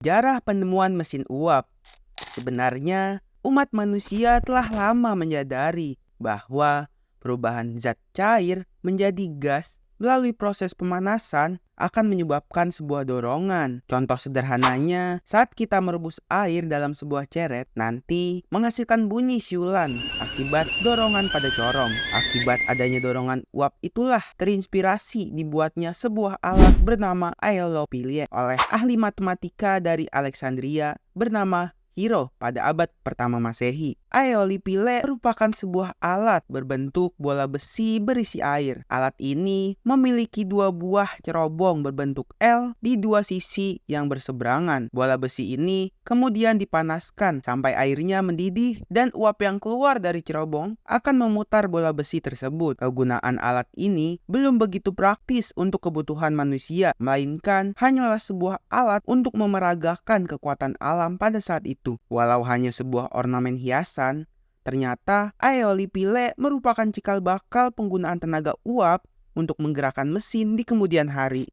Sejarah penemuan mesin uap. Sebenarnya, umat manusia telah lama menyadari bahwa perubahan zat cair menjadi gas melalui proses pemanasan akan menyebabkan sebuah dorongan. Contoh sederhananya, saat kita merebus air dalam sebuah ceret, nanti menghasilkan bunyi siulan akibat dorongan pada corong. Akibat adanya dorongan uap itulah terinspirasi dibuatnya sebuah alat bernama aeolipile oleh ahli matematika dari Alexandria bernama Hiro pada abad pertama Masehi. Aeolipile merupakan sebuah alat berbentuk bola besi berisi air. Alat ini memiliki dua buah cerobong berbentuk L di dua sisi yang berseberangan. Bola besi ini kemudian dipanaskan sampai airnya mendidih dan uap yang keluar dari cerobong akan memutar bola besi tersebut. Kegunaan alat ini belum begitu praktis untuk kebutuhan manusia, melainkan hanyalah sebuah alat untuk memeragakan kekuatan alam pada saat itu. Walau hanya sebuah ornamen hiasan, ternyata aeolipile merupakan cikal bakal penggunaan tenaga uap untuk menggerakkan mesin di kemudian hari.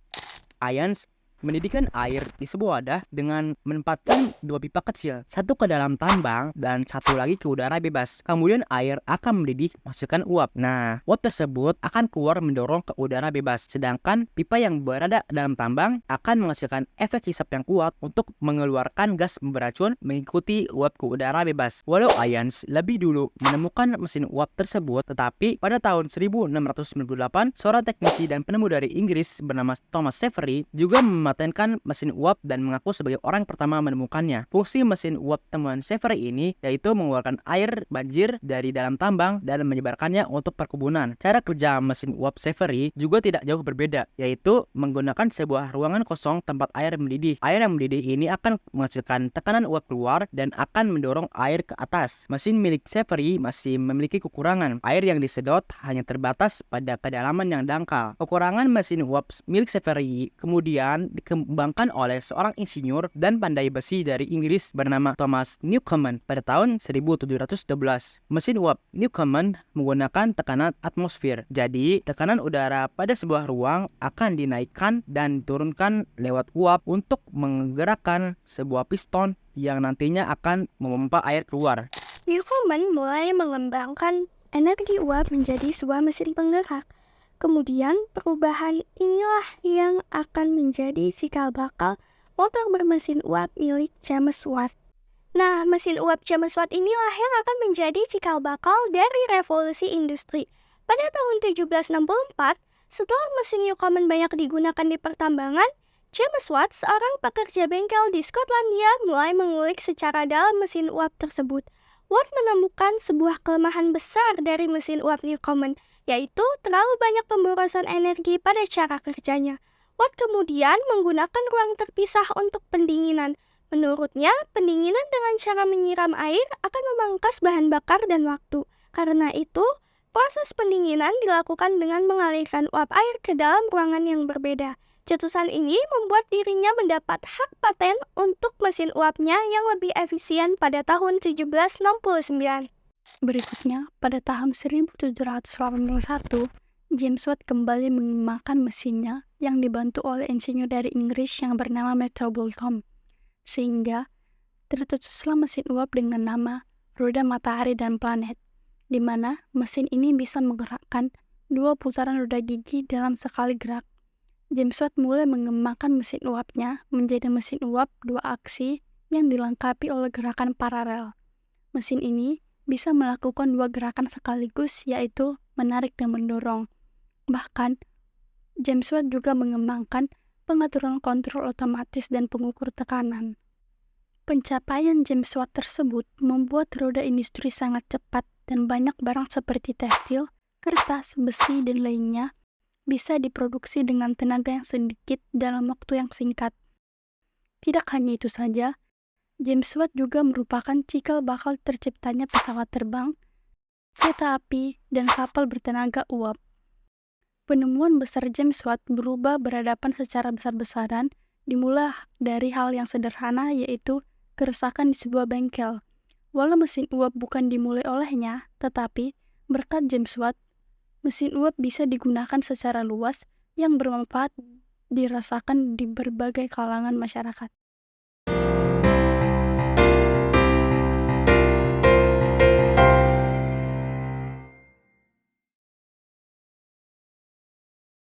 Ions mendidihkan air di sebuah wadah dengan menempatkan dua pipa kecil, satu ke dalam tambang dan satu lagi ke udara bebas. Kemudian air akan mendidih menghasilkan uap. Nah, uap tersebut akan keluar mendorong ke udara bebas, sedangkan pipa yang berada dalam tambang akan menghasilkan efek hisap yang kuat untuk mengeluarkan gas beracun mengikuti uap ke udara bebas. Walau Ions lebih dulu menemukan mesin uap tersebut, tetapi pada tahun 1698 seorang teknisi dan penemu dari Inggris bernama Thomas Savery juga mematenkan mesin uap dan mengaku sebagai orang pertama menemukannya. Fungsi mesin uap temuan Savery ini yaitu mengeluarkan air banjir dari dalam tambang dan menyebarkannya untuk perkebunan. Cara kerja mesin uap Savery juga tidak jauh berbeda, yaitu menggunakan sebuah ruangan kosong tempat air mendidih. Air yang mendidih ini akan menghasilkan tekanan uap keluar dan akan mendorong air ke atas. Mesin milik Savery masih memiliki kekurangan. Air yang disedot hanya terbatas pada kedalaman yang dangkal. Kekurangan mesin uap milik Savery kemudian dikembangkan oleh seorang insinyur dan pandai besi dari Inggris bernama Thomas Newcomen pada tahun 1712. Mesin uap Newcomen menggunakan tekanan atmosfer. Jadi, tekanan udara pada sebuah ruang akan dinaikkan dan diturunkan lewat uap untuk menggerakkan sebuah piston yang nantinya akan memompa air keluar. Newcomen mulai mengembangkan energi uap menjadi sebuah mesin penggerak. Kemudian perubahan inilah yang akan menjadi cikal bakal motor bermesin uap milik James Watt. Nah, mesin uap James Watt inilah yang akan menjadi cikal bakal dari revolusi industri. Pada tahun 1764, setelah mesin Newcomen banyak digunakan di pertambangan, James Watt, seorang pekerja bengkel di Skotlandia, mulai mengulik secara dalam mesin uap tersebut. Watt menemukan sebuah kelemahan besar dari mesin uap Newcomen, yaitu terlalu banyak pemborosan energi pada cara kerjanya. Watt kemudian menggunakan ruang terpisah untuk pendinginan. Menurutnya, pendinginan dengan cara menyiram air akan memangkas bahan bakar dan waktu. Karena itu, proses pendinginan dilakukan dengan mengalirkan uap air ke dalam ruangan yang berbeda. Cetusan ini membuat dirinya mendapat hak paten untuk mesin uapnya yang lebih efisien pada tahun 1769. Berikutnya, pada tahun 1781, James Watt kembali mengembangkan mesinnya yang dibantu oleh insinyur dari Inggris yang bernama Matthew Boulton, sehingga tercetuslah mesin uap dengan nama roda matahari dan planet, di mana mesin ini bisa menggerakkan dua putaran roda gigi dalam sekali gerak. James Watt mulai mengembangkan mesin uapnya menjadi mesin uap dua aksi yang dilengkapi oleh gerakan paralel. Mesin ini bisa melakukan dua gerakan sekaligus, yaitu menarik dan mendorong. Bahkan, James Watt juga mengembangkan pengaturan kontrol otomatis dan pengukur tekanan. Pencapaian James Watt tersebut membuat roda industri sangat cepat dan banyak barang seperti tekstil, kertas, besi, dan lainnya bisa diproduksi dengan tenaga yang sedikit dalam waktu yang singkat. Tidak hanya itu saja, James Watt juga merupakan cikal bakal terciptanya pesawat terbang, kereta api, dan kapal bertenaga uap. Penemuan besar James Watt berubah berhadapan secara besar-besaran, dimulai dari hal yang sederhana, yaitu kerusakan di sebuah bengkel. Walau mesin uap bukan dimulai olehnya, tetapi berkat James Watt, mesin uap bisa digunakan secara luas yang bermanfaat dirasakan di berbagai kalangan masyarakat.